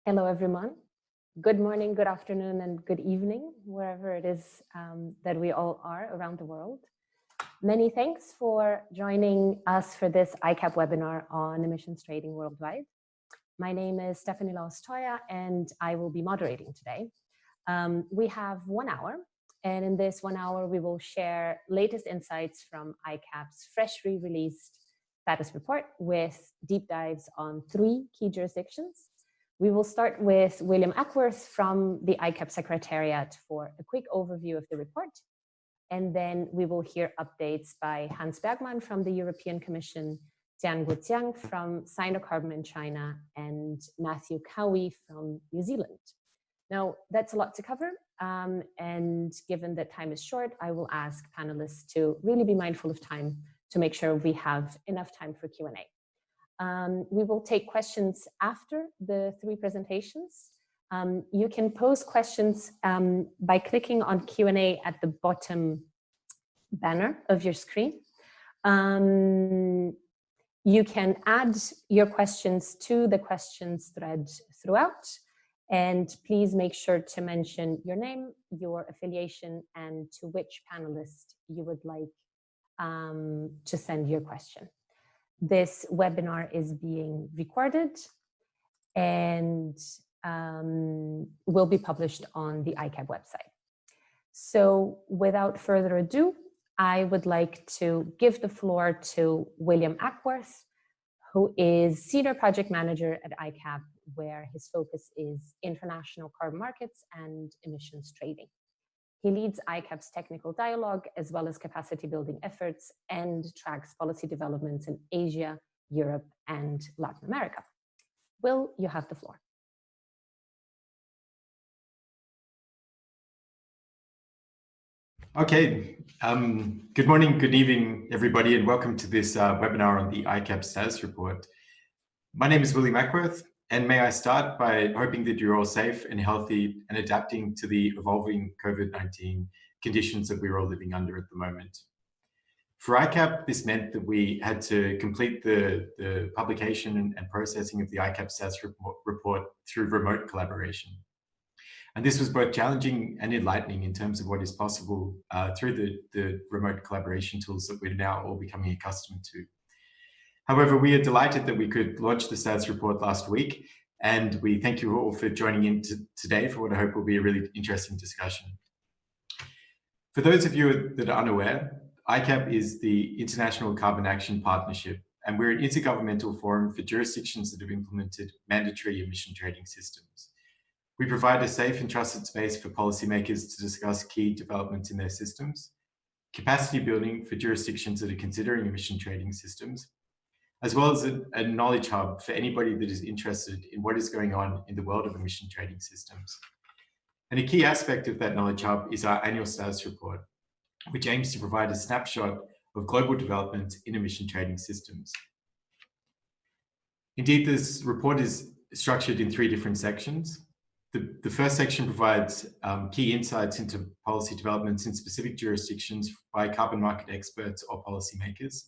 Hello, everyone. Good morning, good afternoon, and good evening, wherever it is that we all are around the world. Many thanks for joining us for this ICAP webinar on emissions trading worldwide. My name is Stephanie Laus-Toya, and I will be moderating today. We have 1 hour, and in this 1 hour, we will share latest insights from ICAP's freshly released status report with deep dives on 3 key jurisdictions. We will start with William Acworth from the ICAP Secretariat for a quick overview of the report. And then we will hear updates by Hans Bergman from the European Commission, Guoqiang from SinoCarbon in China, and Matthew Cowie from New Zealand. Now, that's a lot to cover. And given that time is short, I will ask panelists to really be mindful of time to make sure we have enough time for Q&A. We will take questions after the 3 presentations. You can pose questions by clicking on Q&A at the bottom banner of your screen. You can add your questions to the questions thread throughout, and please make sure to mention your name, your affiliation, and to which panelist you would like to send your question. This webinar is being recorded and will be published on the ICAP website. So without further ado, I would like to give the floor to William Acworth, who is Senior Project Manager at ICAP, where his focus is international carbon markets and emissions trading. He leads ICAP's technical dialogue as well as capacity building efforts and tracks policy developments in Asia, Europe, and Latin America. Will, you have the floor. Okay, good morning, good evening, everybody, and welcome to this webinar on the ICAP status report. My name is William Acworth, and may I start by hoping that you're all safe and healthy and adapting to the evolving COVID-19 conditions that we're all living under at the moment. For ICAP, this meant that we had to complete the publication and processing of the ICAP status report through remote collaboration. And this was both challenging and enlightening in terms of what is possible through the remote collaboration tools that we're now all becoming accustomed to. However, we are delighted that we could launch the status report last week, and we thank you all for joining in today for what I hope will be a really interesting discussion. For those of you that are unaware, ICAP is the International Carbon Action Partnership, and we're an intergovernmental forum for jurisdictions that have implemented mandatory emission trading systems. We provide a safe and trusted space for policymakers to discuss key developments in their systems, capacity building for jurisdictions that are considering emission trading systems, as well as a knowledge hub for anybody that is interested in what is going on in the world of emission trading systems. And a key aspect of that knowledge hub is our annual status report, which aims to provide a snapshot of global development in emission trading systems. Indeed, this report is structured in 3 different sections. The first section provides key insights into policy developments in specific jurisdictions by carbon market experts or policymakers.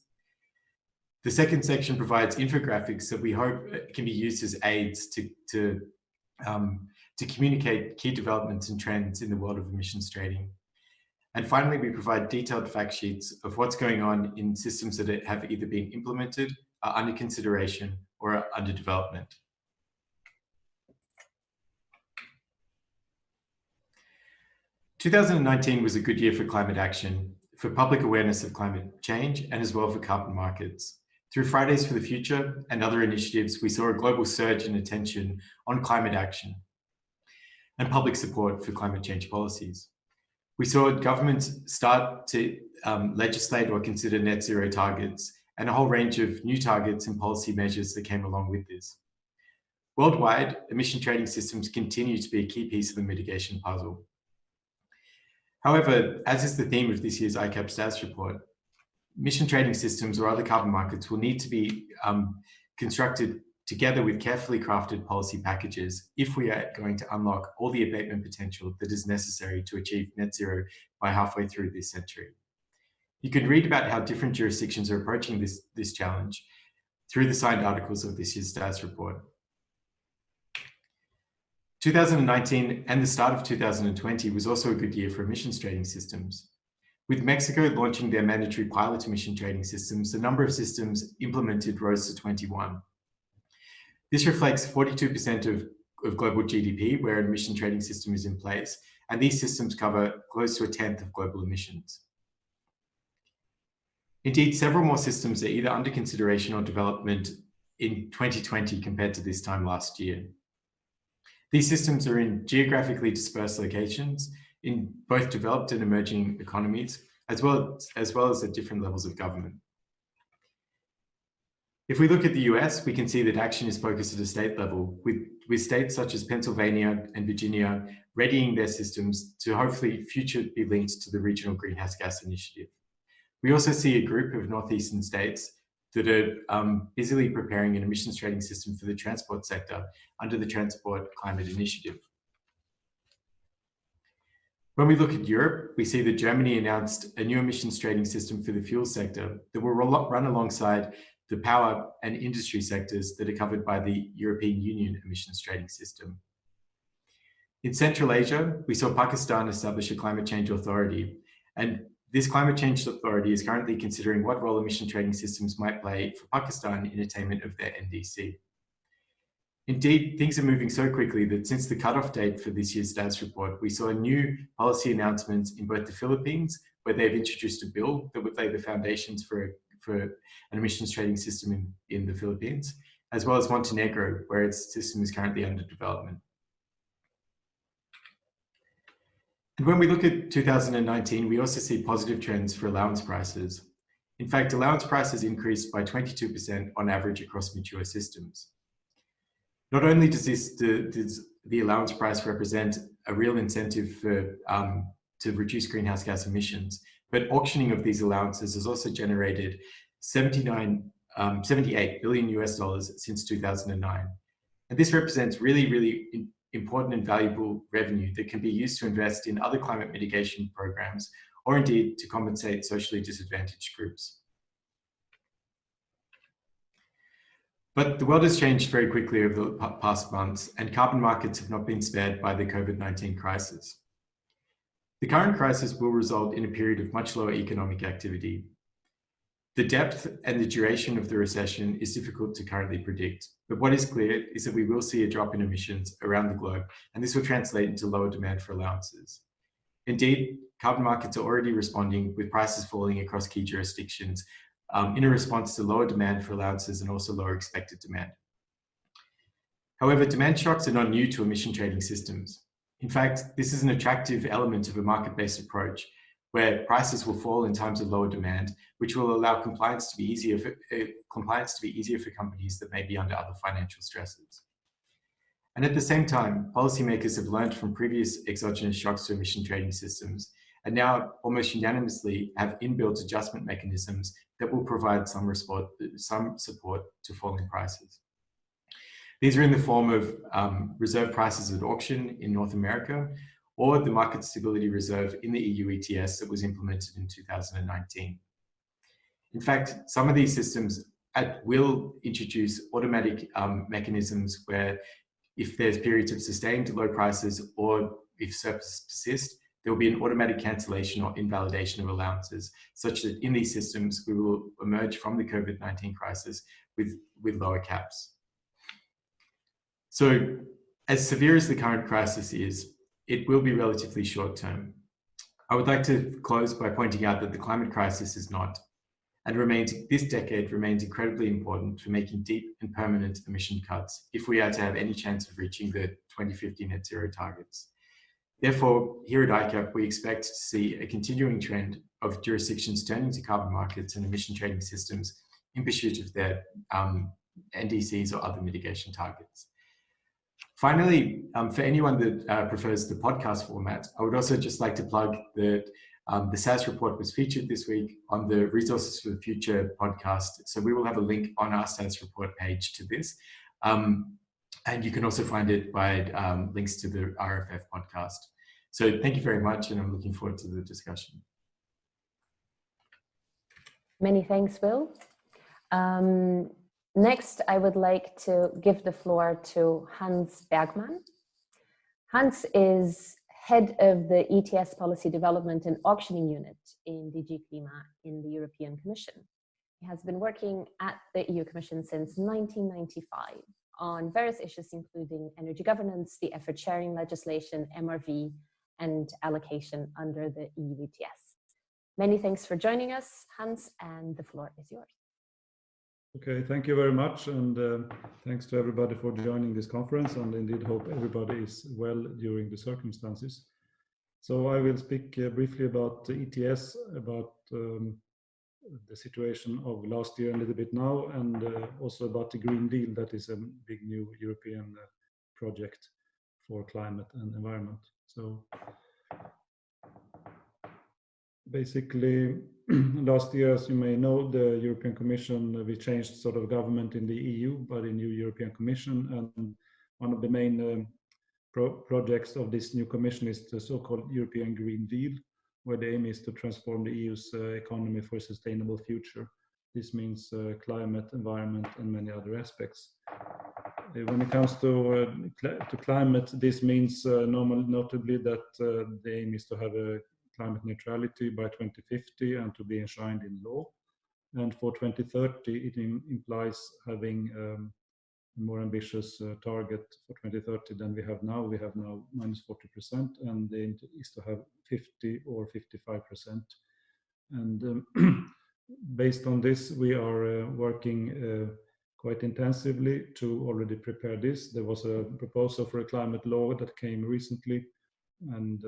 The second section provides infographics that we hope can be used as aids to communicate key developments and trends in the world of emissions trading. And finally, we provide detailed fact sheets of what's going on in systems that have either been implemented, are under consideration, or are under development. "2019 was a good year for climate action, for public awareness of climate change, and as well for carbon markets. Through Fridays for the Future and other initiatives, we saw a global surge in attention on climate action and public support for climate change policies. We saw governments start to legislate or consider net zero targets and a whole range of new targets and policy measures that came along with this. Worldwide, emission trading systems continue to be a key piece of the mitigation puzzle. However, as is the theme of this year's ICAP status report, emission trading systems or other carbon markets will need to be constructed together with carefully crafted policy packages if we are going to unlock all the abatement potential that is necessary to achieve net zero by halfway through this century. You can read about how different jurisdictions are approaching this challenge through the signed articles of this year's status report. 2019 and the start of 2020 was also a good year for emissions trading systems. With Mexico launching their mandatory pilot emission trading systems, the number of systems implemented rose to 21. This reflects 42% of global GDP where an emission trading system is in place, and these systems cover close to 1/10 of global emissions. Indeed, several more systems are either under consideration or development in 2020 compared to this time last year. These systems are in geographically dispersed locations in both developed and emerging economies, as well as at different levels of government. If we look at the US, we can see that action is focused at a state level, with states such as Pennsylvania and Virginia readying their systems to hopefully future be linked to the Regional Greenhouse Gas Initiative. We also see a group of northeastern states that are busily preparing an emissions trading system for the transport sector under the Transport Climate Initiative. When we look at Europe, we see that Germany announced a new emissions trading system for the fuel sector that will run alongside the power and industry sectors that are covered by the European Union emissions trading system. In Central Asia, we saw Pakistan establish a climate change authority, and this climate change authority is currently considering what role emission trading systems might play for Pakistan in attainment of their NDC. Indeed, things are moving so quickly that since the cutoff date for this year's stats report, we saw new policy announcements in both the Philippines, where they've introduced a bill that would lay the foundations for an emissions trading system in the Philippines, as well as Montenegro, where its system is currently under development. And when we look at 2019, we also see positive trends for allowance prices. In fact, allowance prices increased by 22% on average across mature systems. Not only does the allowance price represent a real incentive for, to reduce greenhouse gas emissions, but auctioning of these allowances has also generated $78 billion since 2009. And this represents really important and valuable revenue that can be used to invest in other climate mitigation programs, or indeed to compensate socially disadvantaged groups. But the world has changed very quickly over the past months, and carbon markets have not been spared by the COVID-19 crisis. The current crisis will result in a period of much lower economic activity. The depth and the duration of the recession is difficult to currently predict, but what is clear is that we will see a drop in emissions around the globe, and this will translate into lower demand for allowances. Indeed, carbon markets are already responding, with prices falling across key jurisdictions in a response to lower demand for allowances and also lower expected demand. However, demand shocks are not new to emission trading systems. In fact, this is an attractive element of a market-based approach, where prices will fall in times of lower demand, which will allow compliance to be easier for companies that may be under other financial stresses. And at the same time, policymakers have learned from previous exogenous shocks to emission trading systems, and now almost unanimously have inbuilt adjustment mechanisms that will provide some support to falling prices. These are in the form of reserve prices at auction in North America, or the Market Stability Reserve in the EU ETS that was implemented in 2019. In fact, some of these systems will introduce automatic mechanisms where if there's periods of sustained low prices or if surpluses persist, there will be an automatic cancellation or invalidation of allowances, such that in these systems, we will emerge from the COVID-19 crisis with lower caps. So as severe as the current crisis is, it will be relatively short term. I would like to close by pointing out that the climate crisis is not, and this decade remains incredibly important for making deep and permanent emission cuts if we are to have any chance of reaching the 2050 net zero targets. Therefore, here at ICAP, we expect to see a continuing trend of jurisdictions turning to carbon markets and emission trading systems in pursuit of their NDCs or other mitigation targets. Finally, for anyone that prefers the podcast format, I would also just like to plug that the SAS report was featured this week on the Resources for the Future podcast. So we will have a link on our SAS report page to this. And you can also find it by links to the RFF podcast. So thank you very much, and I'm looking forward to the discussion. Many thanks, Will. Next, I would like to give the floor to Hans Bergman. Hans is head of the ETS policy development and auctioning unit in DG Klima in the European Commission. He has been working at the EU Commission since 1995 on various issues, including energy governance, the effort sharing legislation, MRV, and allocation under the EU ETS. Many thanks for joining us, Hans, and the floor is yours. Okay, thank you very much, and thanks to everybody for joining this conference, and indeed hope everybody is well during the circumstances. So I will speak briefly about the ETS, about the situation of last year a little bit now, and also about the Green Deal, that is a big new European project for climate and environment. So basically, last year, as you may know, the European Commission, we changed sort of government in the EU by the new European Commission, and one of the main projects of this new Commission is the so-called European Green Deal, where the aim is to transform the EU's economy for a sustainable future. This means climate, environment, and many other aspects. When it comes to climate, this means notably that the aim is to have a climate neutrality by 2050 and to be enshrined in law. And for 2030, it implies having a more ambitious target for 2030 than we have now. We have now minus 40%, and the aim is to have 50 or 55%. And based on this, we are working quite intensively to already prepare this. There was a proposal for a climate law that came recently, and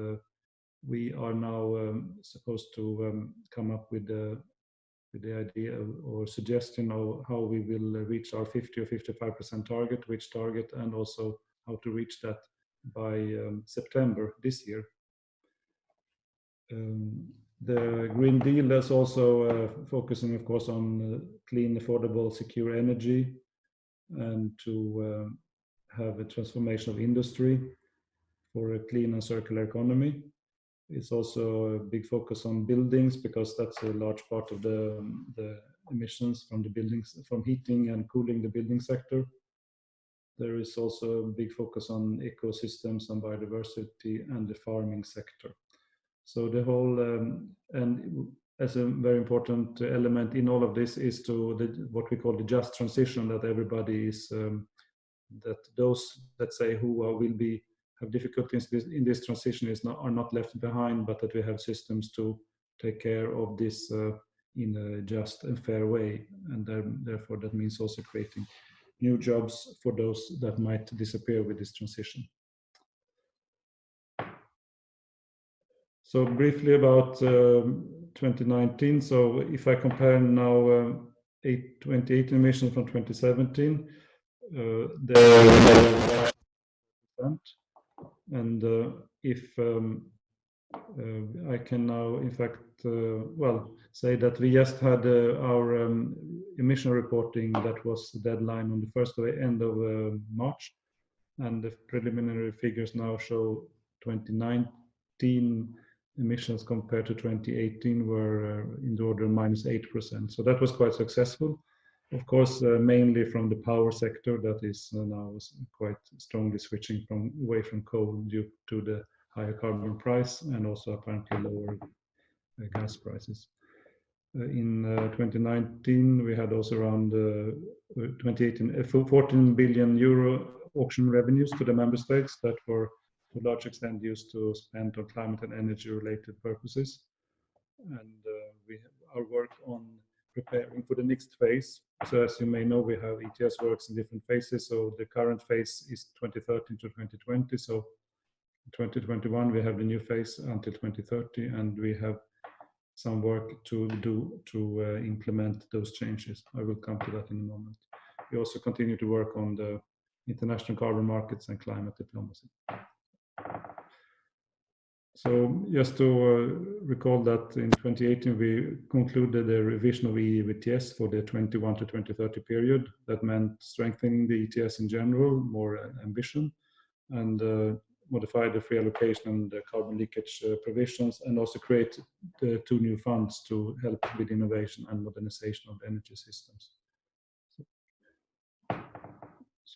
we are now supposed to come up with the idea or suggestion of how we will reach our 50 or 55% target, which target, and also how to reach that by September this year. The Green Deal is also focusing, of course, on clean, affordable, secure energy, and to have a transformation of industry for a clean and circular economy. It's also a big focus on buildings, because that's a large part of the emissions from the buildings, from heating and cooling the building sector. There is also a big focus on ecosystems and biodiversity and the farming sector. So the whole, and as a very important element in all of this is to what we call the just transition, that everybody is, that those, let's say, who will have difficulties in this transition are not left behind, but that we have systems to take care of this in a just and fair way. And therefore, that means also creating new jobs for those that might disappear with this transition. So briefly about 2019. So if I compare now 2018 emissions from 2017, there and if I can now, in fact, say that we just had our emission reporting that was the deadline on the end of March, and the preliminary figures now show 2019 emissions compared to 2018 were in the order of -8%. So that was quite successful. Of course, mainly from the power sector that is now quite strongly switching away from coal due to the higher carbon price and also apparently lower gas prices. In 2019, we had also around 14 billion euro auction revenues to the member states that were to a large extent used to spend on climate and energy related purposes. And our work on preparing for the next phase. So as you may know, we have ETS works in different phases. So the current phase is 2013 to 2020. So 2021, we have the new phase until 2030, and we have some work to do to implement those changes. I will come to that in a moment. We also continue to work on the international carbon markets and climate diplomacy. So just to recall that in 2018, we concluded a revision of EU ETS for the 21 to 2030 period. That meant strengthening the ETS in general, more ambition, and modify the free allocation and the carbon leakage provisions, and also create the 2 new funds to help with innovation and modernization of energy systems.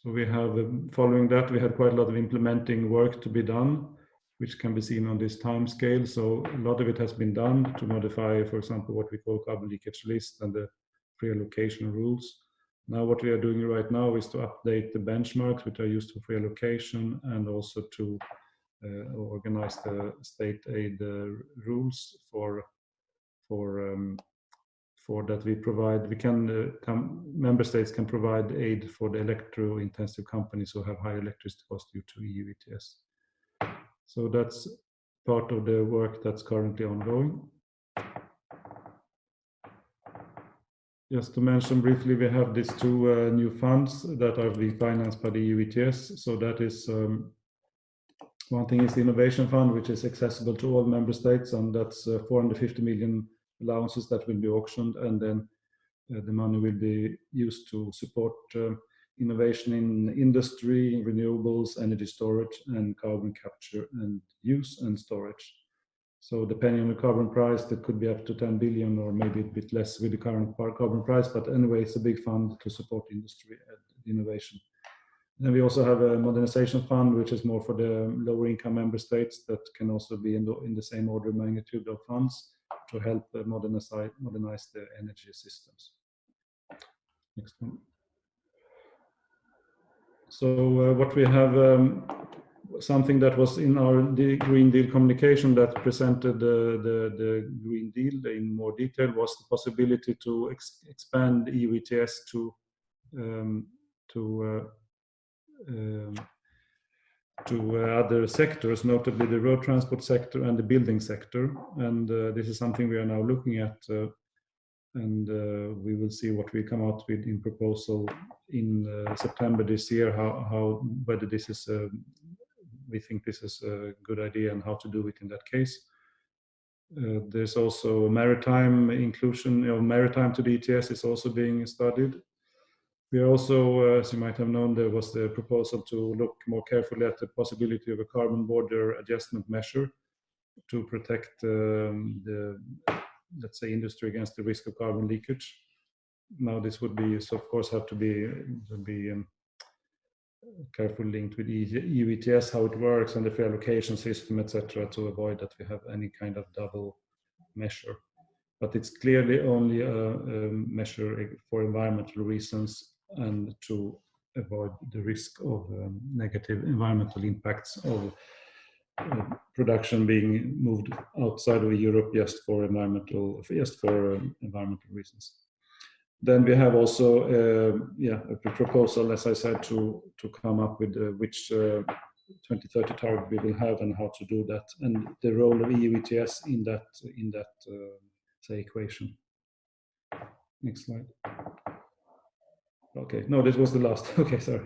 So we have, following that, we had quite a lot of implementing work to be done, which can be seen on this time scale. So a lot of it has been done to modify, for example, what we call carbon leakage list and the free allocation rules. Now what we are doing right now is to update the benchmarks which are used for free allocation, and also to organize the state aid rules for that we provide. We can member states can provide aid for the electro-intensive companies who have high electricity costs due to EU ETS. So that's part of the work that's currently ongoing. Just to mention briefly, we have these two new funds that are being financed by the EU ETS. So that is one thing is the Innovation Fund, which is accessible to all member states, and that's 450 million allowances that will be auctioned, and then the money will be used to support innovation in industry, renewables, energy storage, and carbon capture and use and storage. So depending on the carbon price, that could be up to 10 billion or maybe a bit less with the current carbon price, but anyway, it's a big fund to support industry and innovation. Then we also have a modernization fund, which is more for the lower income member states, that can also be in the same order of magnitude of funds to help modernize the energy systems. Next one. So what we have, something that was in our Green Deal communication that presented the Green Deal in more detail was the possibility to expand EU ETS to other sectors, notably the road transport sector and the building sector. And this is something we are now looking at, and we will see what we come out with in proposal in September this year, whether this is we think this is a good idea and how to do it in that case. There's also maritime inclusion of maritime to the ETS is also being studied. We are also, as you might have known, there was the proposal to look more carefully at the possibility of a carbon border adjustment measure to protect the, let's say, industry against the risk of carbon leakage. Now this would be, so of course, have to be carefully linked with EU ETS, how it works, and the free allocation system, etc., to avoid that we have any kind of double measure. But it's clearly only a measure for environmental reasons and to avoid the risk of negative environmental impacts of production being moved outside of Europe just for environmental reasons. Then we have also a proposal, as I said, to come up with which 2030 target we will have and how to do that, and the role of EU ETS in that say equation. Next slide. Okay, no, this was the last. Okay, sorry.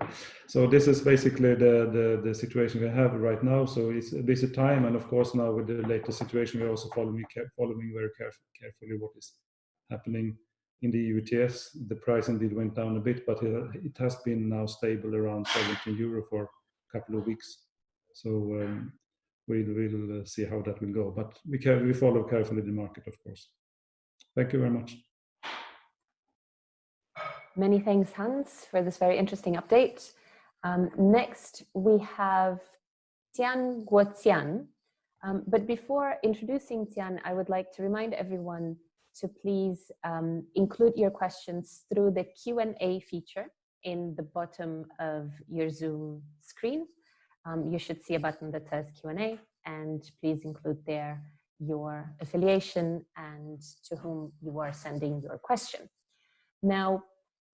So this is basically the situation we have right now. So it's a busy time, and of course now with the latest situation, we're also following very carefully what is happening in the EU ETS. The price indeed went down a bit, but it has been now stable around 17 euro for a couple of weeks. So we'll see how that will go, but we follow carefully the market, of course. Thank you very much. Many thanks, Hans, for this very interesting update. Next, we have Guoqiang. But before introducing Qian, I would like to remind everyone to please include your questions through the Q&A feature in the bottom of your Zoom screen. You should see a button that says Q&A, and please include there your affiliation and to whom you are sending your question. Now,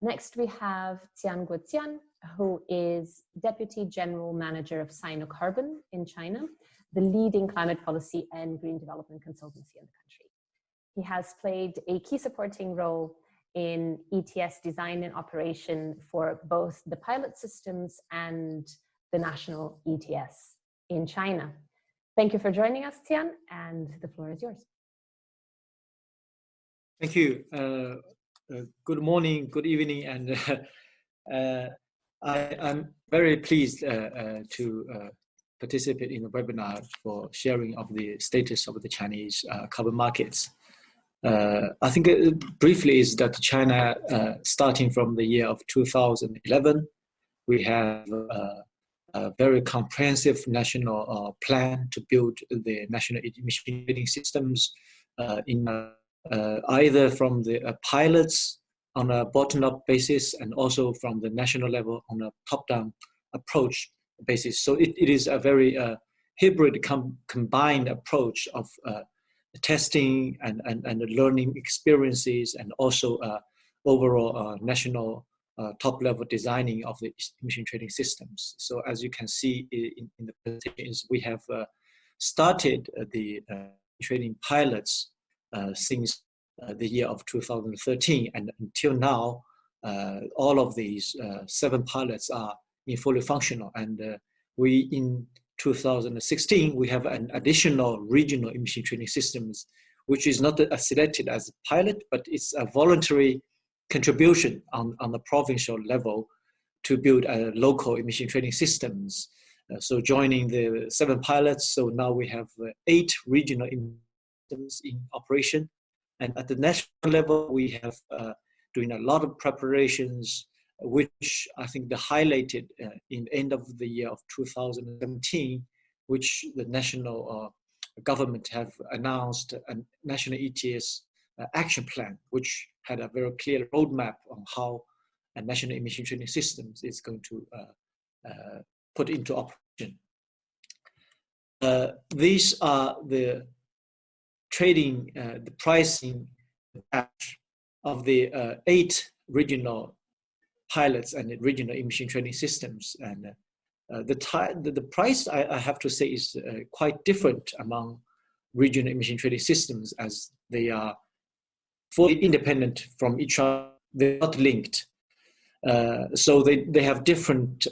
next we have Guoqiang, who is Deputy General Manager of SinoCarbon in China, the leading climate policy and green development consultancy in the country. He has played a key supporting role in ETS design and operation for both the pilot systems and the national ETS in China. Thank you for joining us, Qian, and the floor is yours. Thank you. Good morning, good evening, and I'm very pleased to participate in the webinar for sharing of the status of the Chinese carbon markets. I think briefly is that China, starting from the year of 2011, we have a very comprehensive national plan to build the national emission trading systems either from the pilots on a bottom-up basis and also from the national level on a top-down approach basis. So it is a very hybrid combined approach of testing and learning experiences, and also overall national top-level designing of the emission trading systems. So as you can see in the presentations, we have started the trading pilots since the year of 2013, and until now, all of these 7 pilots are fully functional. And we in 2016 we have an additional regional emission trading systems, which is not selected as a pilot, but it's a voluntary contribution on the provincial level to build a local emission trading systems. So joining the 7 pilots, so now we have 8 regional systems in operation. And at the national level, we have doing a lot of preparations, which I think the highlighted in the end of the year of 2017, which the national government have announced a national ETS action plan, which had a very clear roadmap on how a national emission trading systems is going to put into operation. These are the trading, the pricing of the 8 regional pilots and the regional emission trading systems. And the price, I have to say, is quite different among regional emission trading systems, as they are fully independent from each other. They're not linked. So they have different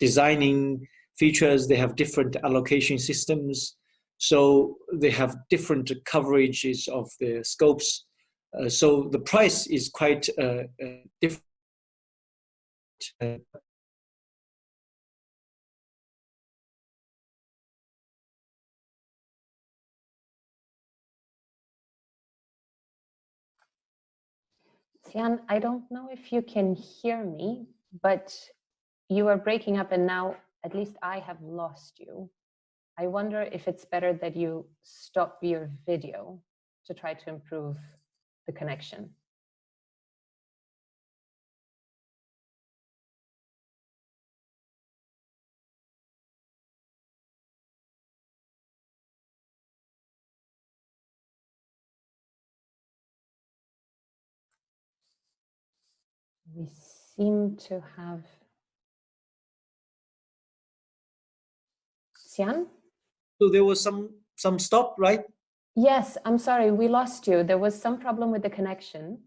designing features, they have different allocation systems, so they have different coverages of the scopes. So the price is quite different. Qian, I don't know if you can hear me, but you are breaking up, and now at least I have lost you. I wonder if it's better that you stop your video to try to improve the connection. We seem to have Qian? So there was some stop, right? Yes, I'm sorry, we lost you. There was some problem with the connection.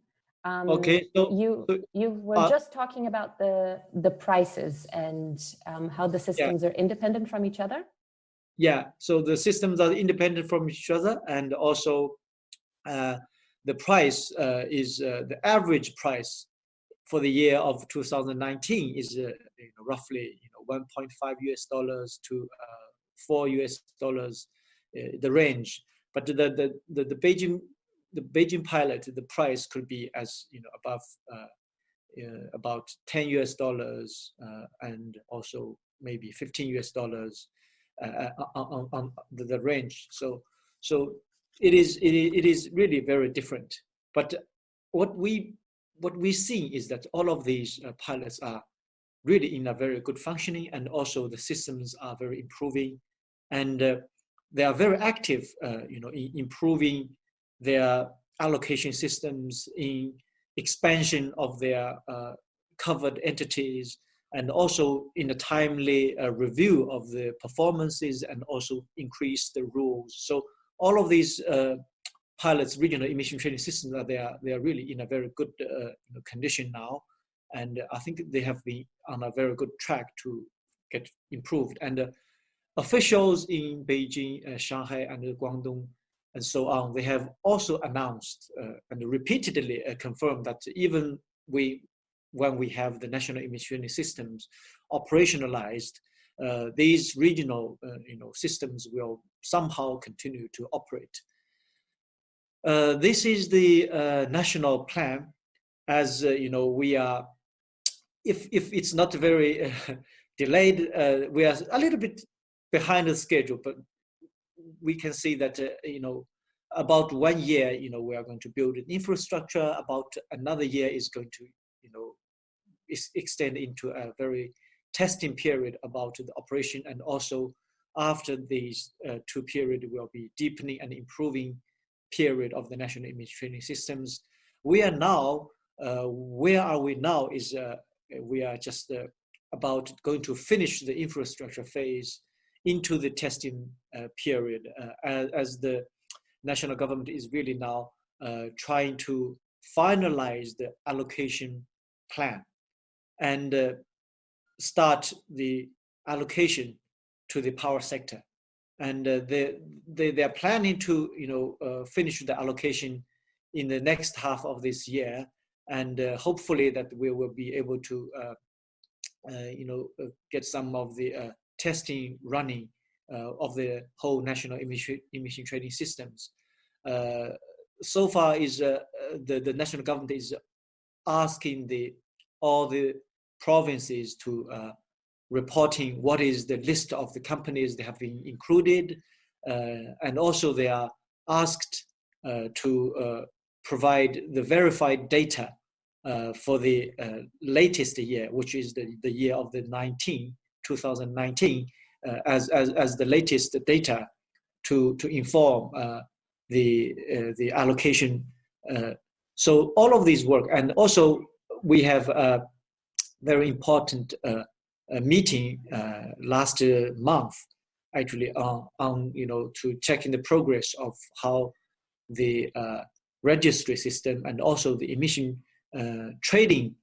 Okay, so you were just talking about the prices and how the systems are independent from each other. Yeah, so the systems are independent from each other, and also the price is the average price for the year of 2019 is roughly $1.5 to $4 the range. But the Beijing pilot, the price could be as above about $10 and also maybe $15 on the range. So it is really very different. But what we see is that all of these pilots are really in a very good functioning, and also the systems are very improving, and they are very active, in improving their allocation systems, in expansion of their covered entities, and also in a timely review of the performances, and also increase the rules. So all of these pilots, regional emission trading systems, they are really in a very good condition now, and I think they have been on a very good track to get improved. And officials in Beijing, Shanghai, and Guangdong, and so on, they have also announced and repeatedly confirmed that even when we have the national emission trading systems operationalized, these regional systems will somehow continue to operate. This is the national plan. As we are if it's not very delayed, we are a little bit behind the schedule, but we can see that, about 1 year, we are going to build an infrastructure. About another year is going to, extend into a very testing period about the operation. And also after these 2 periods will be deepening and improving period of the national emission trading systems. We are now, where are we now is we are just about going to finish the infrastructure phase into the testing period, as the national government is really now trying to finalize the allocation plan and start the allocation to the power sector. And they are planning to finish the allocation in the next half of this year, and hopefully that we will be able to get some of the testing running of the whole national emission trading systems. So far is the national government is asking all the provinces to reporting what is the list of the companies that have been included, and also they are asked to provide the verified data for the latest year, which is the year of the 2019, as the latest data to inform the allocation. So all of these work, and also we have a very important meeting last month, actually, on to check in the progress of how the registry system and also the emission trading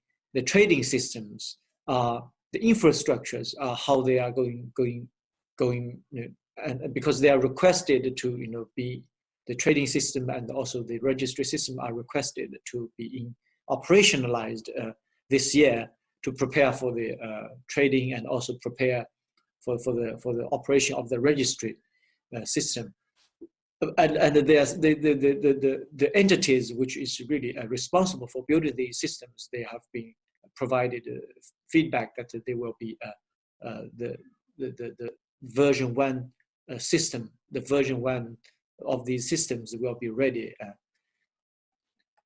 systems, the infrastructures, how they are going, and because they are requested to be the trading system and also the registry system are requested to be operationalized this year to prepare for the trading and also prepare for the operation of the registry system. And there's the entities which is really responsible for building these systems. They have been provided feedback that they will be the version 1 system, the version 1 of these systems will be ready.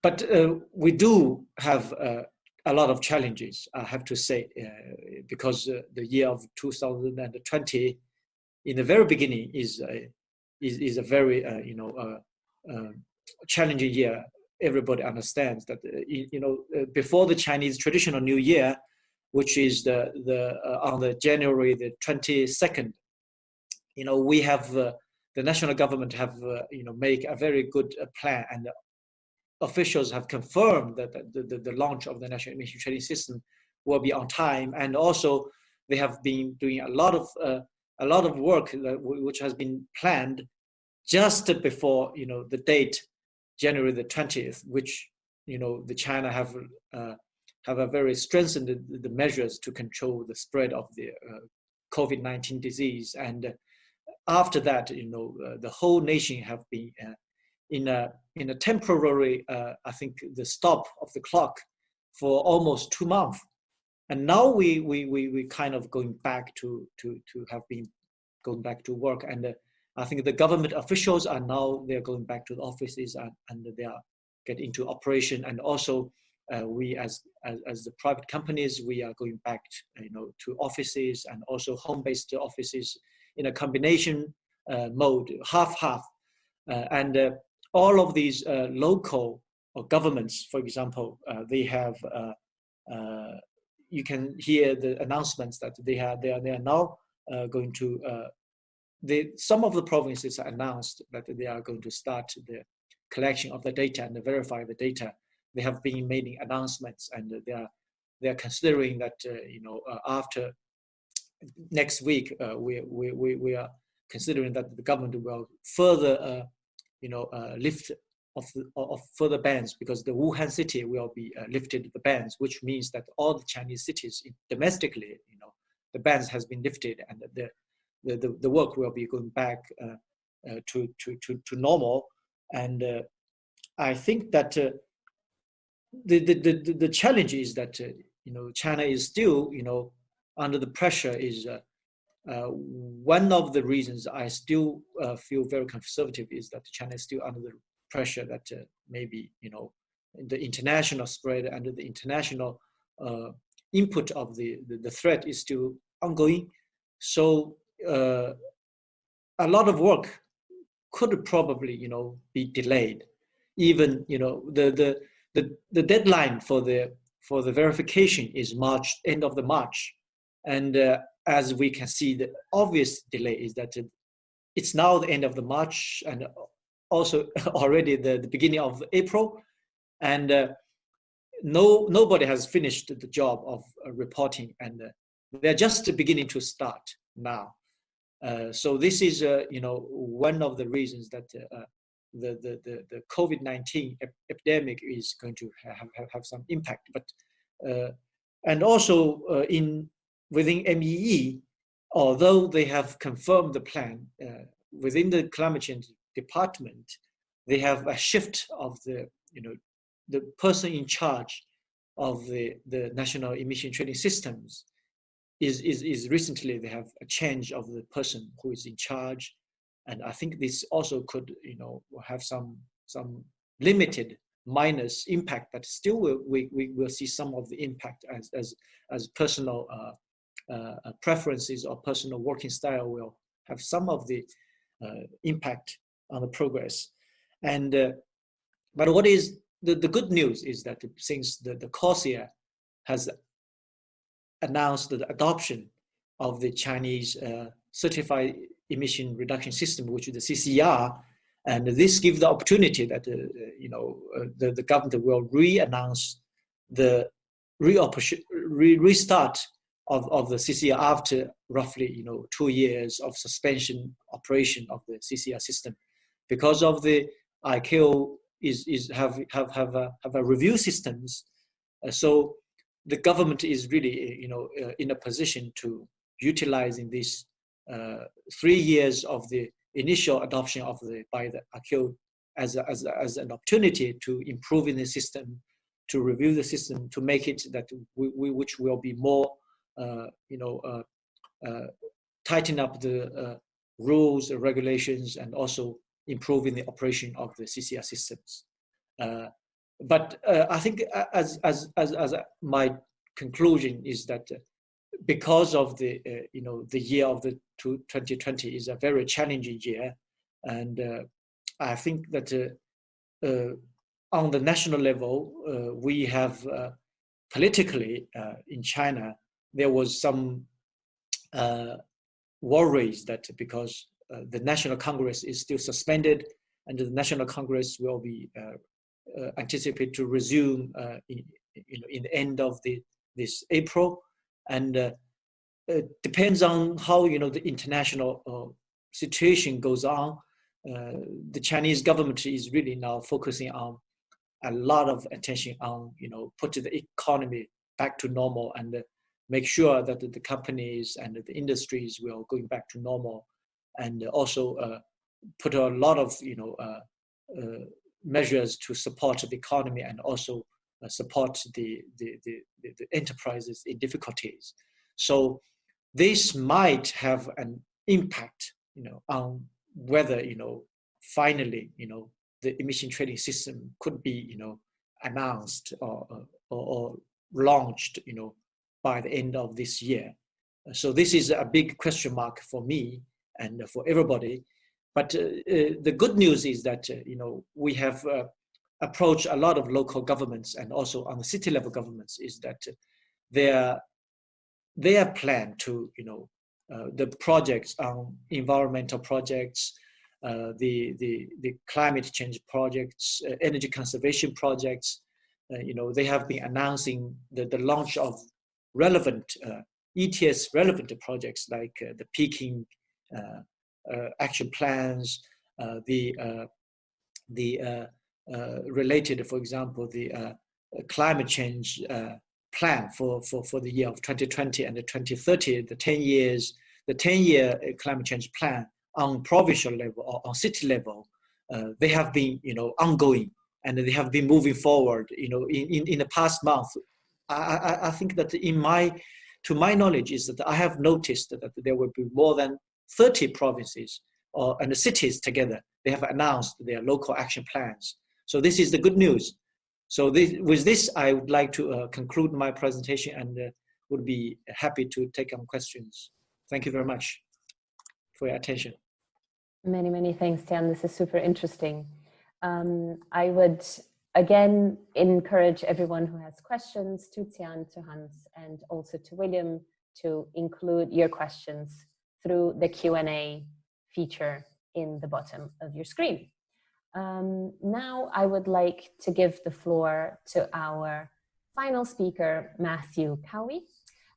But we do have a lot of challenges, I have to say, because the year of 2020, in the very beginning, is a very challenging year. Everybody understands that before the Chinese traditional New Year, which is on the January the 22nd, we have the national government have make a very good plan, and officials have confirmed that the launch of the national emission trading system will be on time, and also they have been doing a lot of work which has been planned just before the date January the 20th, which the China have a very strengthened the measures to control the spread of the COVID-19 disease. And after that, the whole nation have been in a temporary, I think, the stop of the clock for almost 2 months. And now we kind of going back to have been going back to work. And I think the government officials are now, they're going back to the offices and they are getting into operation. And also we as the private companies, we are going back to offices and also home-based offices in a combination mode, half-half. And all of these local governments, for example, they have, you can hear the announcements that they are now going to, some of the provinces announced that they are going to start the collection of the data and verify the data. They have been making announcements, and they are considering that after next week we are considering that the government will further lift of further bans, because the Wuhan city will be lifted the bans, which means that all the Chinese cities domestically, the bans has been lifted, and the work will be going back to normal. And I think that the challenge is that China is still, under the pressure is one of the reasons I still feel very conservative is that China is still under the pressure that maybe, the international spread and the international input of the threat is still ongoing. So a lot of work could probably, be delayed. Even, the deadline for the verification is end of the March. And as we can see, the obvious delay is that it's now the end of the March and also already the beginning of April. And nobody has finished the job of reporting, and they're just beginning to start now. So this is, one of the reasons that the COVID-19 epidemic is going to have some impact. But and also within MEE, although they have confirmed the plan within the climate change department, they have a shift of the person in charge of the national emission trading systems. Is recently they have a change of the person who is in charge, and I think this also could have some limited minus impact, but still we will see some of the impact as personal preferences or personal working style will have some of the impact on the progress. And but what is the good news is that since the CORSIA has announced the adoption of the Chinese certified emission reduction system, which is the CCR, and this gives the opportunity that the government will re-announce the restart of the CCR after roughly 2 years of suspension operation of the CCR system, because of the ICAO have a review systems. So the government is really in a position to utilizing this 3 years of the initial adoption of by the ICAO as an opportunity to improve in the system, to review the system, to make it that which will be more tighten up the rules, regulations, and also improving the operation of the CCR systems. But I think as my conclusion is that because of the the year of the 2020 is a very challenging year, and I think that on the national level we have politically in China there was some worries that because the National Congress is still suspended, and the National Congress will be anticipated to resume in the end of this April, and it depends on how the international situation goes on. The Chinese government is really now focusing on a lot of attention on putting the economy back to normal and make sure that the companies and the industries will going back to normal, and also put a lot of measures to support the economy and also support the enterprises in difficulties. So this might have an impact on whether finally the emission trading system could be announced or launched by the end of this year. So this is a big question mark for me and for everybody. But the good news is that we have approached a lot of local governments and also on the city level governments is that their plan to the projects on environmental projects, the climate change projects, energy conservation projects, they have been announcing the launch of relevant ETS relevant projects like the peaking action plans, the related, for example, the climate change plan for the year of 2020 and 2030, the 10-year climate change plan on provincial level or on city level. They have been ongoing, and they have been moving forward. In the past month, I think that to my knowledge is that I have noticed that there will be more than 30 provinces and the cities together. They have announced their local action plans. So this is the good news. So with this, I would like to conclude my presentation and would be happy to take on questions. Thank you very much for your attention. Many, many thanks, Qian. This is super interesting. I would again encourage everyone who has questions to Qian, to Hans, and also to William to include your questions through the Q&A feature in the bottom of your screen. Now I would like to give the floor to our final speaker, Matthew Cowie,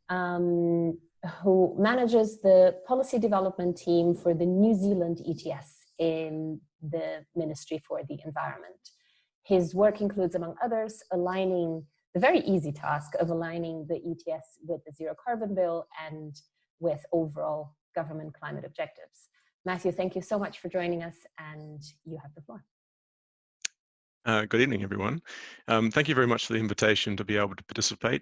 who manages the policy development team for the New Zealand ETS in the Ministry for the Environment. His work includes, among others, aligning the very easy task of aligning the ETS with the Zero Carbon Bill and with overall government climate objectives. Matthew, thank you so much for joining us, and you have the floor. Good evening, everyone. Thank you very much for the invitation to be able to participate.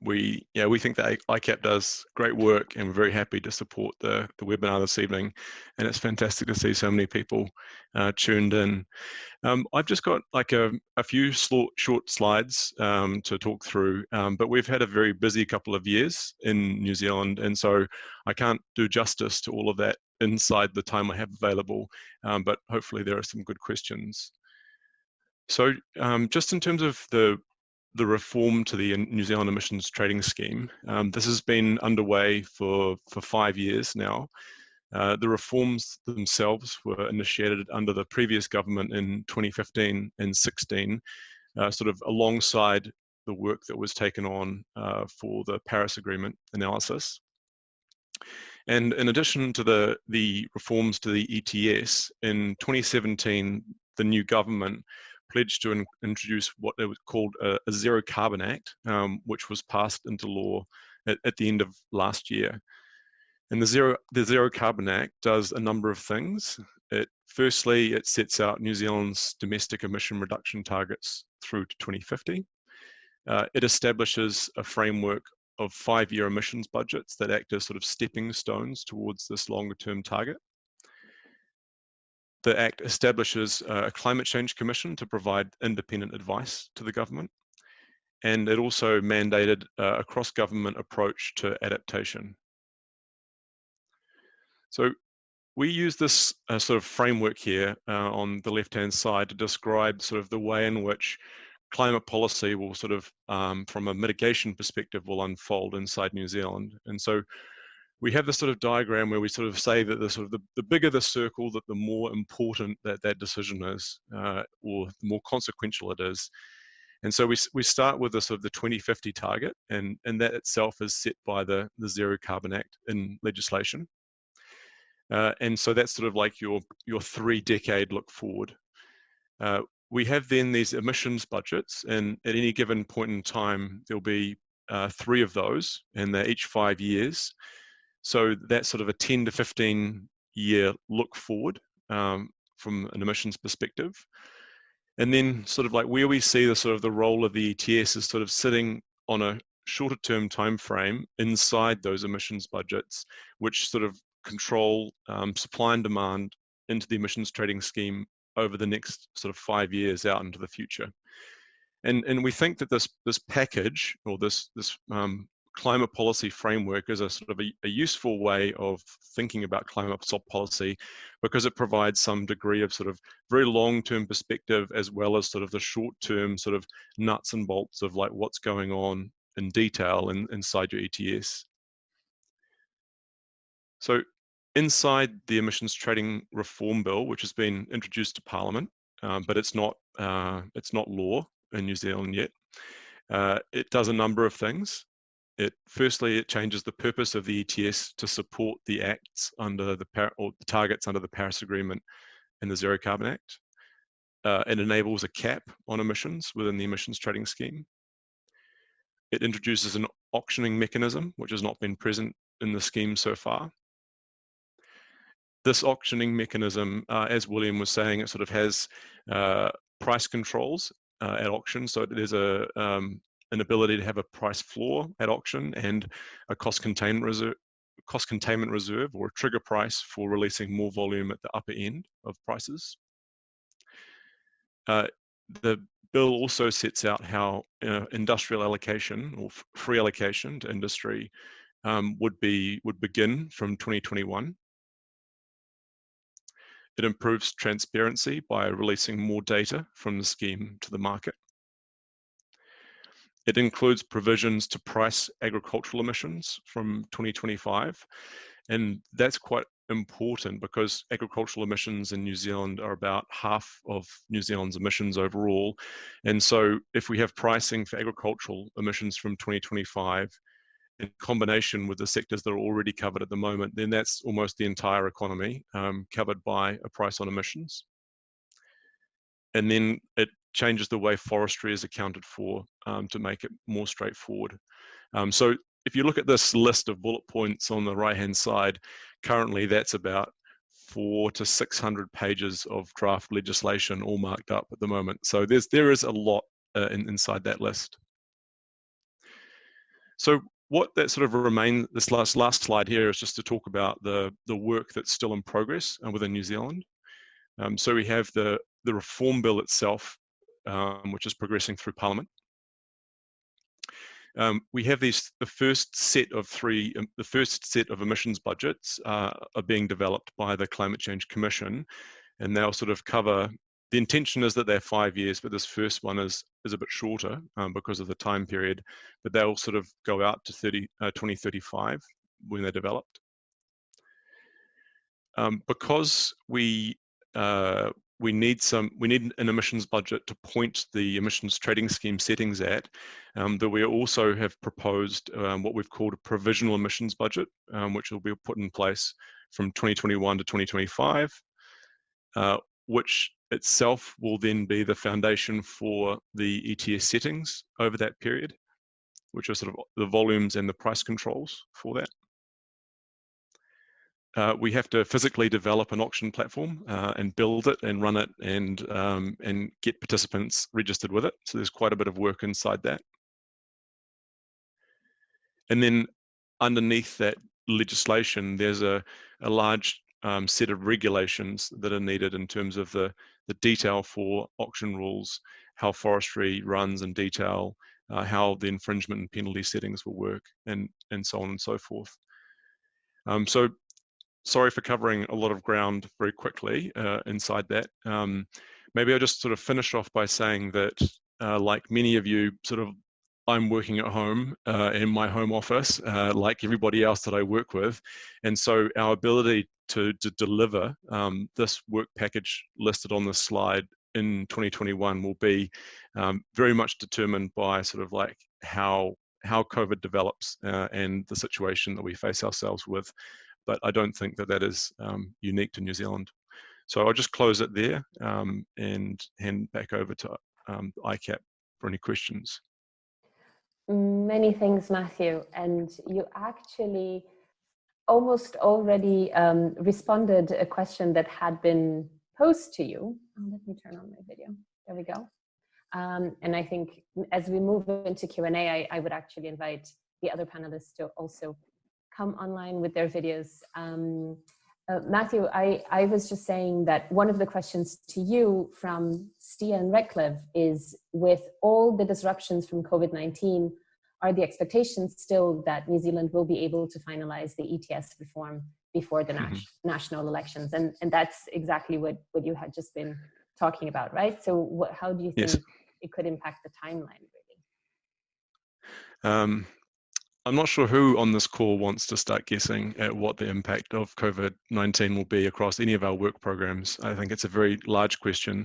We think that ICAP does great work, and we're very happy to support the webinar this evening. And it's fantastic to see so many people tuned in. I've just got like a few short slides to talk through, but we've had a very busy couple of years in New Zealand, and so I can't do justice to all of that inside the time I have available, but hopefully there are some good questions. So just in terms of the reform to the New Zealand emissions trading scheme, this has been underway for 5 years now. The reforms themselves were initiated under the previous government in 2015 and 16, sort of alongside the work that was taken on for the Paris Agreement analysis. And in addition to the reforms to the ETS, in 2017, the new government pledged to introduce what they was called a Zero Carbon Act, which was passed into law at the end of last year. And the Zero Carbon Act does a number of things. Firstly, it sets out New Zealand's domestic emission reduction targets through to 2050. It establishes a framework of 5-year emissions budgets that act as sort of stepping stones towards this longer-term target. The Act establishes a Climate Change Commission to provide independent advice to the government. And it also mandated a cross-government approach to adaptation. So we use this sort of framework here on the left-hand side to describe sort of the way in which climate policy will sort of, from a mitigation perspective, will unfold inside New Zealand. And so we have this sort of diagram where we sort of say that the bigger the circle, that the more important that decision is, or the more consequential it is. And so we start with the sort of the 2050 target, and that itself is set by the Zero Carbon Act in legislation. And so that's sort of like your 3-decade look forward. We have then these emissions budgets, and at any given point in time, there'll be 3 of those, and they're each 5 years. So that's sort of a 10 to 15 year look forward from an emissions perspective. And then sort of like where we see the role of the ETS is sort of sitting on a shorter term time frame inside those emissions budgets, which sort of control supply and demand into the emissions trading scheme over the next sort of 5 years out into the future. And we think that this package, or this climate policy framework, is a sort of a useful way of thinking about climate policy, because it provides some degree of sort of very long-term perspective, as well as sort of the short-term sort of nuts and bolts of like what's going on in detail inside your ETS. So inside the emissions trading reform bill, which has been introduced to Parliament, but it's not law in New Zealand yet, it does a number of things. Firstly, it changes the purpose of the ETS to support the acts under the targets under the Paris Agreement and the Zero Carbon Act. It enables a cap on emissions within the emissions trading scheme. It introduces an auctioning mechanism, which has not been present in the scheme so far. This auctioning mechanism, as William was saying, it sort of has price controls at auction. So there's an ability to have a price floor at auction and a cost containment reserve or a trigger price for releasing more volume at the upper end of prices. The bill also sets out how industrial allocation or free allocation to industry would begin from 2021. It improves transparency by releasing more data from the scheme to the market. It includes provisions to price agricultural emissions from 2025, and that's quite important because agricultural emissions in New Zealand are about half of New Zealand's emissions overall. And so if we have pricing for agricultural emissions from 2025 in combination with the sectors that are already covered at the moment, then that's almost the entire economy covered by a price on emissions. And then it changes the way forestry is accounted for to make it more straightforward. So if you look at this list of bullet points on the right-hand side, currently that's about 400 to 600 pages of draft legislation all marked up at the moment. So there is a lot inside that list. So what that sort of remains, this last slide here is just to talk about the work that's still in progress within New Zealand. So we have the reform bill itself, which is progressing through Parliament. We have the first set of emissions budgets are being developed by the Climate Change Commission, and they'll sort of cover. The intention is that they're 5 years, but this first one is a bit shorter because of the time period. But they'll sort of go out to 2035 when they're developed. Because we need an emissions budget to point the emissions trading scheme settings at, that we also have proposed what we've called a provisional emissions budget, which will be put in place from 2021 to 2025, which itself will then be the foundation for the ETS settings over that period, which are sort of the volumes and the price controls for that. We have to physically develop an auction platform and build it and run it and get participants registered with it. So there's quite a bit of work inside that. And then underneath that legislation, there's a large set of regulations that are needed in terms of the detail for auction rules, how forestry runs in detail, how the infringement and penalty settings will work, and so on and so forth. So sorry for covering a lot of ground very quickly inside that. Maybe I'll just sort of finish off by saying that, like many of you, I'm working at home in my home office, like everybody else that I work with. And so our ability to deliver this work package listed on this slide in 2021 will be very much determined by sort of like how COVID develops and the situation that we face ourselves with. But I don't think that is unique to New Zealand. So I'll just close it there and hand back over to ICAP for any questions. Many thanks, Matthew. And you actually almost already responded a question that had been posed to you. Oh, let me turn on my video. There we go. And I think as we move into Q&A, I would actually invite the other panelists to also come online with their videos. Matthew, I was just saying that one of the questions to you from Stia and Reclev is, with all the disruptions from COVID-19, are the expectations still that New Zealand will be able to finalize the ETS reform before the national elections? And that's exactly what you had just been talking about, right? So how do you think it could impact the timeline, really? I'm not sure who on this call wants to start guessing at what the impact of COVID-19 will be across any of our work programs. I think it's a very large question.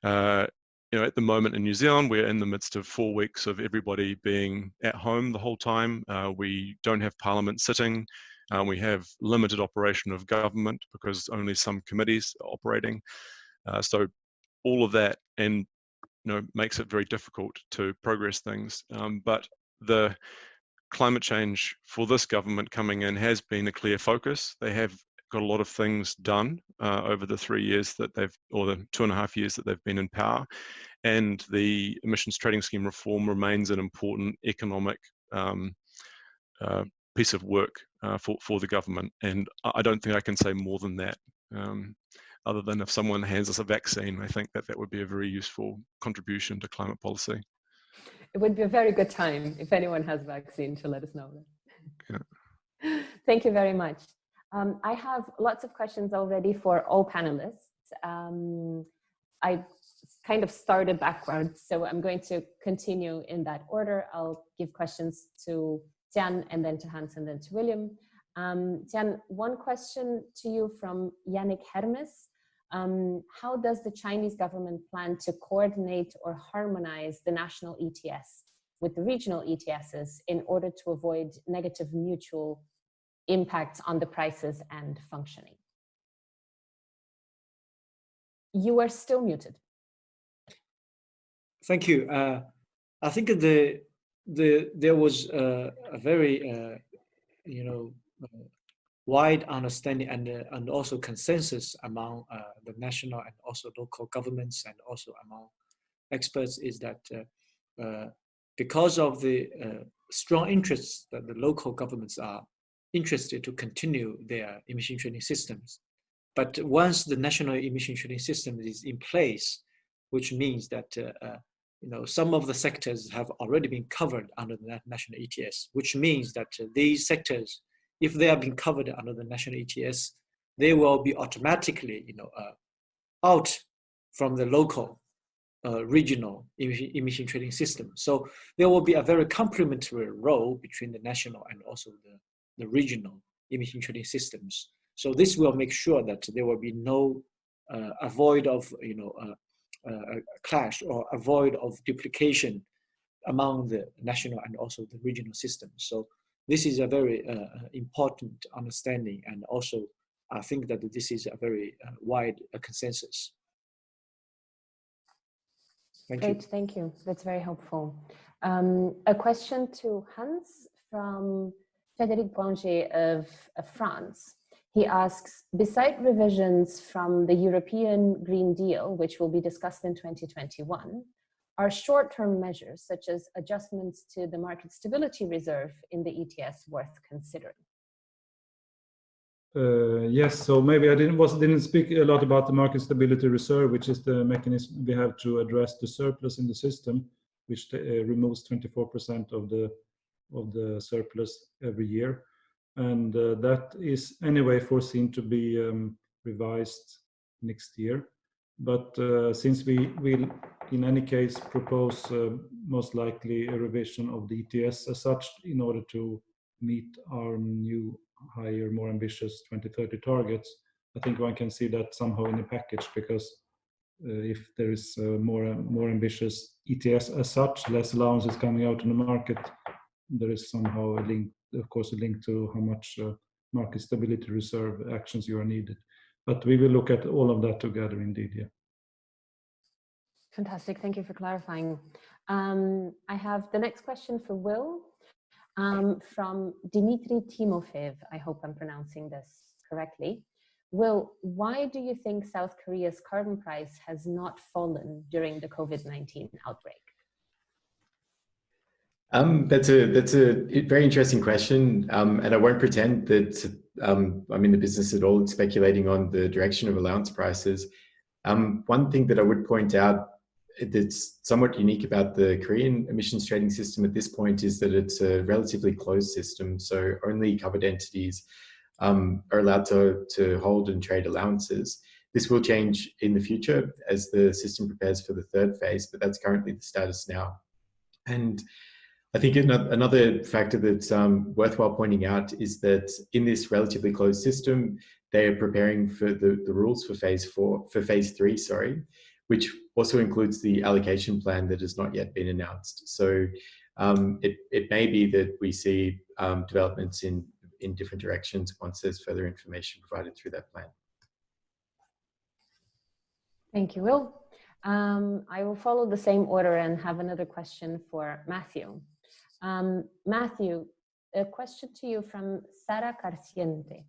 At the moment in New Zealand, we're in the midst of 4 weeks of everybody being at home the whole time. We don't have Parliament sitting. We have limited operation of government because only some committees are operating. So all of that makes it very difficult to progress things. But the climate change for this government coming in has been a clear focus. They have got a lot of things done over the 3 years that or the 2.5 years that they've been in power. and the emissions trading scheme reform remains an important economic piece of work for the government. And I don't think I can say more than that. Other than if someone hands us a vaccine, I think that would be a very useful contribution to climate policy. It would be a very good time if anyone has vaccine to let us know that. Yeah. Thank you very much. I have lots of questions already for all panelists. I kind of started backwards, so I'm going to continue in that order. I'll give questions to Qian and then to Hans and then to William. Qian, one question to you from Yannick Hermes. How does the Chinese government plan to coordinate or harmonize the national ETS with the regional ETSs in order to avoid negative mutual impacts on the prices and functioning? You are still muted. Thank you. I think there was a very wide understanding and also consensus among the national and also local governments and also among experts is that because of the strong interests that the local governments are interested to continue their emission trading systems. But once the national emission trading system is in place, which means that some of the sectors have already been covered under the national ETS, which means that these sectors, if they have been covered under the national ETS, they will be automatically out from the local regional emission trading system. So there will be a very complementary role between the national and also the regional emission trading systems. So this will make sure that there will be no avoid of clash or avoid of duplication among the national and also the regional systems. So this is a very important understanding, and also I think that this is a very wide consensus. Great, thank you. That's very helpful. A question to Hans from Frédéric Branger of France. He asks, beside revisions from the European Green Deal, which will be discussed in 2021, are short-term measures such as adjustments to the market stability reserve in the ETS worth considering? Yes, so maybe I didn't speak a lot about the market stability reserve, which is the mechanism we have to address the surplus in the system, which removes 24% of the surplus every year. And that is anyway foreseen to be revised next year. But since we will in any case propose most likely a revision of the ETS as such in order to meet our new higher, more ambitious 2030 targets, I think one can see that somehow in a package, because if there is more ambitious ETS as such, less allowances coming out in the market, there is somehow a link, of course, a link to how much market stability reserve actions you are needed. But we will look at all of that together indeed, yeah. Fantastic, thank you for clarifying. I have the next question for Will from Dmitry Timofeev. I hope I'm pronouncing this correctly. Will, why do you think South Korea's carbon price has not fallen during the COVID-19 outbreak? That's a very interesting question, and I won't pretend that I'm in the business at all speculating on the direction of allowance prices. One thing that I would point out that's somewhat unique about the Korean emissions trading system at this point is that it's a relatively closed system, so only covered entities are allowed to hold and trade allowances. This will change in the future as the system prepares for the third phase, but that's currently the status now. And I think another factor that's worthwhile pointing out is that in this relatively closed system, they are preparing for the rules for phase 3, which also includes the allocation plan that has not yet been announced. So it may be that we see developments in different directions once there's further information provided through that plan. Thank you, Will. I will follow the same order and have another question for Matthew. Matthew, a question to you from Sara Carciente.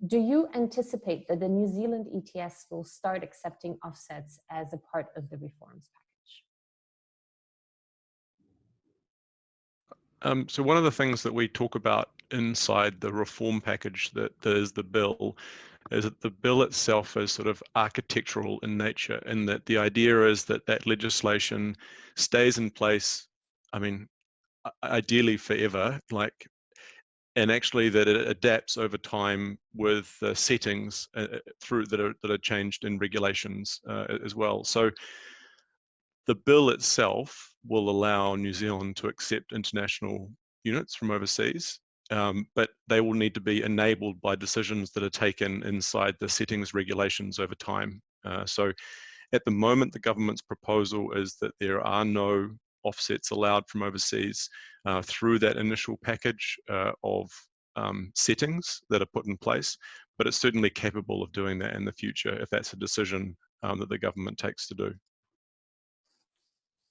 Do you anticipate that the New Zealand ETS will start accepting offsets as a part of the reforms package? So one of the things that we talk about inside the reform package that is the bill is that the bill itself is sort of architectural in nature, and that the idea is that that legislation stays in place, I mean, ideally forever, like, and actually that it adapts over time with settings through that are changed in regulations as well. So the bill itself will allow New Zealand to accept international units from overseas, but they will need to be enabled by decisions that are taken inside the settings regulations over time. So at the moment, the government's proposal is that there are no offsets allowed from overseas through that initial package of settings that are put in place, but it's certainly capable of doing that in the future if that's a decision that the government takes to do.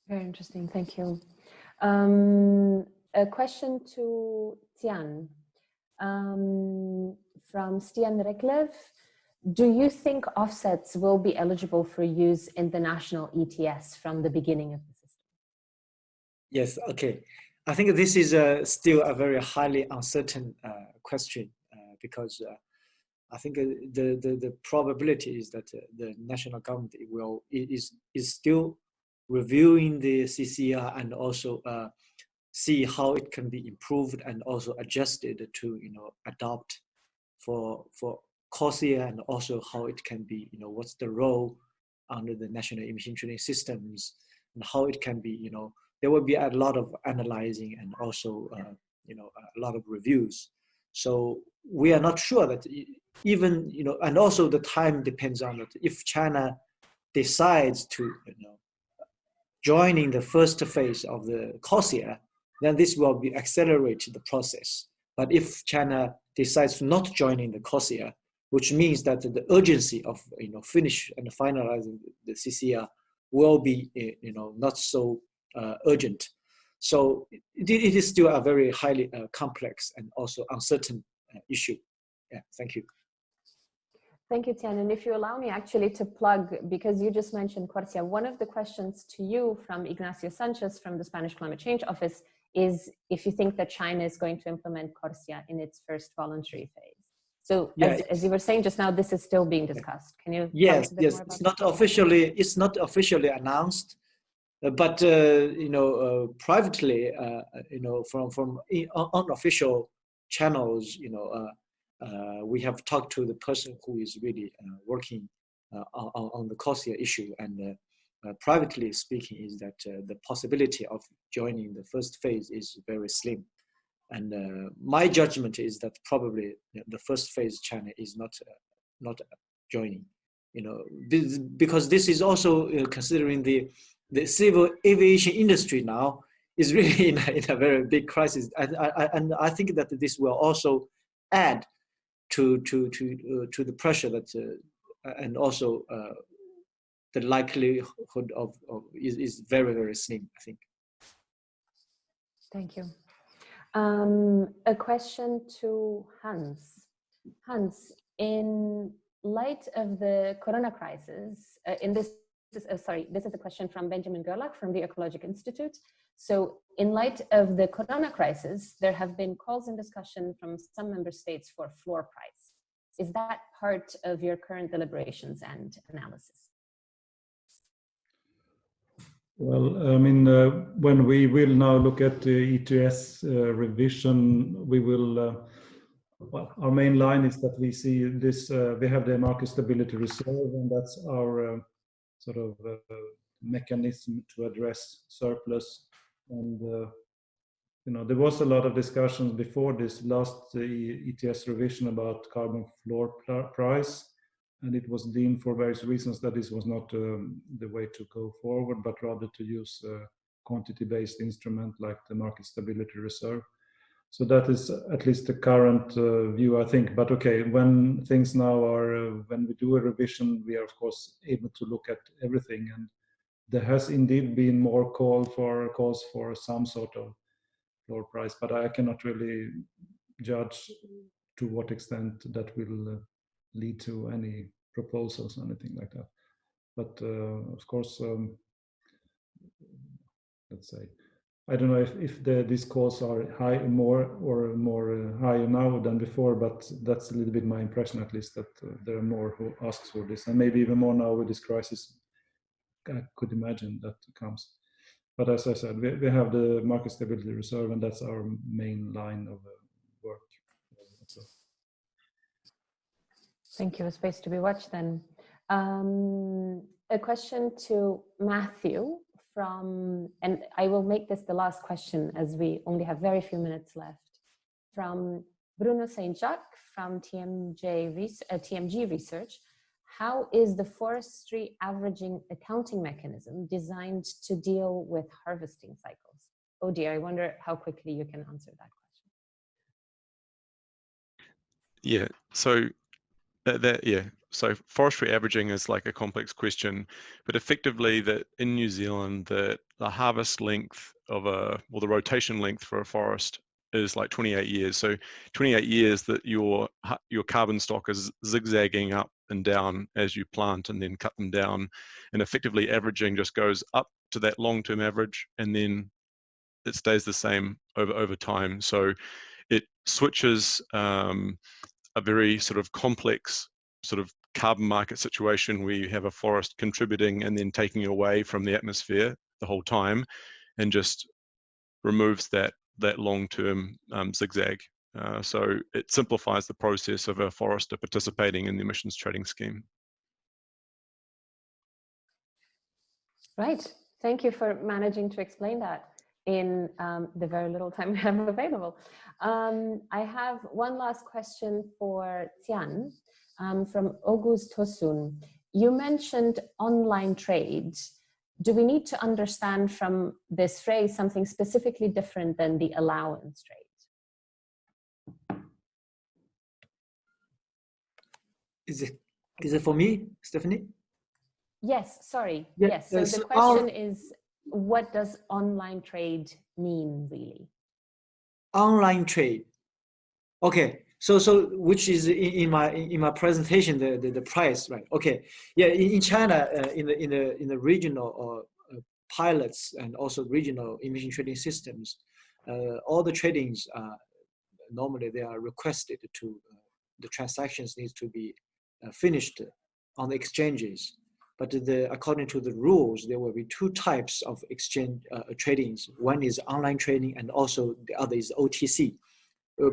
Very interesting, thank you. A question to Qian from Stian Reklev. Do you think offsets will be eligible for use in the national ETS from the beginning of the system? Yes, okay. I think this is still a very highly uncertain question because I think the probability is that the national government is still reviewing the CCR and also see how it can be improved and also adjusted to adopt for CORSIA, and also how it can be what's the role under the national emission trading systems, and how it can be there will be a lot of analyzing and also a lot of reviews. So we are not sure that even and also the time depends on it. If China decides to joining the first phase of the CORSIA, then this will be accelerate the process. But if China decides not joining the CORSIA, which means that the urgency of finish and finalizing the CCR will be not so urgent. So it is still a very highly complex and also uncertain issue. Yeah, thank you. Thank you, Qian. And if you allow me actually to plug, because you just mentioned CORSIA, one of the questions to you from Ignacio Sanchez from the Spanish Climate Change Office is if you think that China is going to implement CORSIA in its first voluntary phase. So yeah, as you were saying just now, this is still being discussed. Can you yes, it's not officially announced, but privately, from unofficial channels, we have talked to the person who is really working on the CORSIA issue, and privately speaking is that the possibility of joining the first phase is very slim. And my judgment is that probably the first phase China is not joining, because this is also considering the civil aviation industry now is really in a very big crisis, and I think that this will also add to the pressure that and also the likelihood of is very, very slim, I think. Thank you. A question to Hans. Hans, in light of the corona crisis, this is a question from Benjamin Gerlach from the Ecologic Institute. So in light of the corona crisis, there have been calls and discussion from some member states for floor price. Is that part of your current deliberations and analysis? Well, I mean, when we will now look at the ETS revision, we will, well, our main line is that we see this, we have the market stability reserve, and that's our sort of mechanism to address surplus. And, there was a lot of discussions before this last ETS revision about carbon floor price. And it was deemed for various reasons that this was not the way to go forward, but rather to use a quantity-based instrument like the market stability reserve. So that is at least the current view, I think. But okay, when things now are, when we do a revision, we are of course able to look at everything. And there has indeed been more calls for some sort of floor price, but I cannot really judge to what extent that will lead to any proposals or anything like that. But of course, let's say, I don't know if these calls are higher now than before, but that's a little bit my impression, at least, that there are more who asks for this, and maybe even more now with this crisis. I could imagine that comes. But as I said, we have the market stability reserve, and that's our main line of work. So. Thank you. A space to be watched then. A question to Matthew from, and I will make this the last question as we only have very few minutes left, from Bruno St. Jacques from TMG Research. How is the forestry averaging accounting mechanism designed to deal with harvesting cycles? Oh dear, I wonder how quickly you can answer that question. Yeah, so so forestry averaging is like a complex question, but effectively that in New Zealand, the harvest length of the rotation length for a forest is like 28 years. So 28 years that your carbon stock is zigzagging up and down as you plant and then cut them down, and effectively averaging just goes up to that long-term average, and then it stays the same over time. So it switches a very sort of complex sort of carbon market situation where you have a forest contributing and then taking away from the atmosphere the whole time, and just removes that long-term zigzag. So it simplifies the process of a forester participating in the emissions trading scheme. Right. Thank you for managing to explain that in the very little time we have available. I have one last question for Qian from August Tosun. You mentioned online trade. Do we need to understand from this phrase something specifically different than the allowance trade? Is it for me, Stephanie? Yes, sorry. Yeah, yes. So the question is, what does online trade mean, really? Online trade. Okay. So which is in my presentation the price, right? Okay. Yeah. In China, in the regional pilots and also regional emission trading systems, all the tradings normally they are requested to the transactions needs to be finished on the exchanges. But according to the rules, there will be two types of exchange tradings. One is online trading, and also the other is OTC.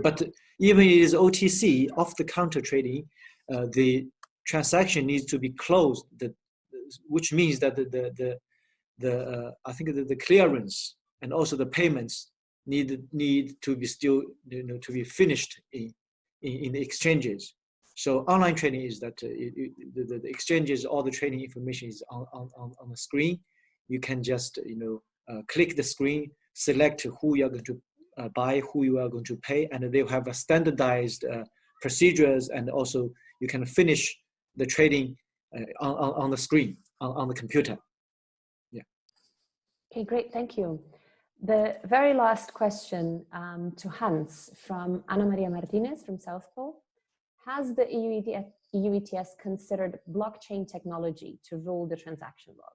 But even it is OTC, off-the-counter trading, the transaction needs to be closed, which means that I think the clearance and also the payments need to be still to be finished in the exchanges. So online trading is that the exchanges, all the trading information is on the screen. You can just click the screen, select who you are going to buy, who you are going to pay, and they have a standardized procedures, and also you can finish the trading on the screen, on the computer. Yeah. Okay, great, thank you. The very last question to Hans from Ana Maria Martinez from South Pole. Has the EU ETS considered blockchain technology to rule the transaction log?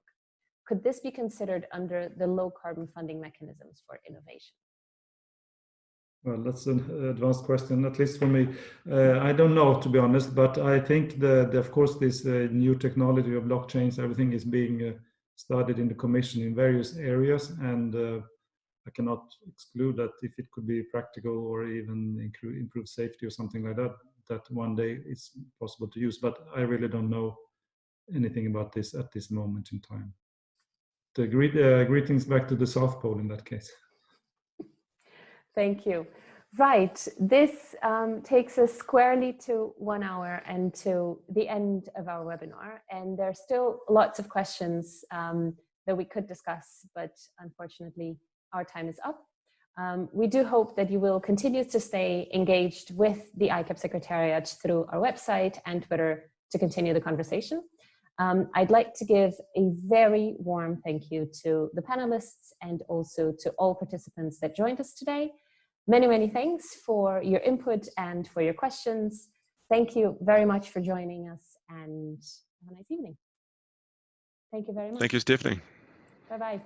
Could this be considered under the low carbon funding mechanisms for innovation? Well, that's an advanced question, at least for me. I don't know, to be honest, but I think of course, this new technology of blockchains, everything is being studied in the Commission in various areas, and I cannot exclude that if it could be practical or even improve safety or something like that, that one day it's possible to use. But I really don't know anything about this at this moment in time. The greetings back to the South Pole in that case. Thank you. Right, this takes us squarely to 1 hour and to the end of our webinar. And there's still lots of questions that we could discuss, but unfortunately our time is up. We do hope that you will continue to stay engaged with the ICAP Secretariat through our website and Twitter to continue the conversation. I'd like to give a very warm thank you to the panelists and also to all participants that joined us today. Many, many thanks for your input and for your questions. Thank you very much for joining us, and have a nice evening. Thank you very much. Thank you, Stephanie. Bye-bye.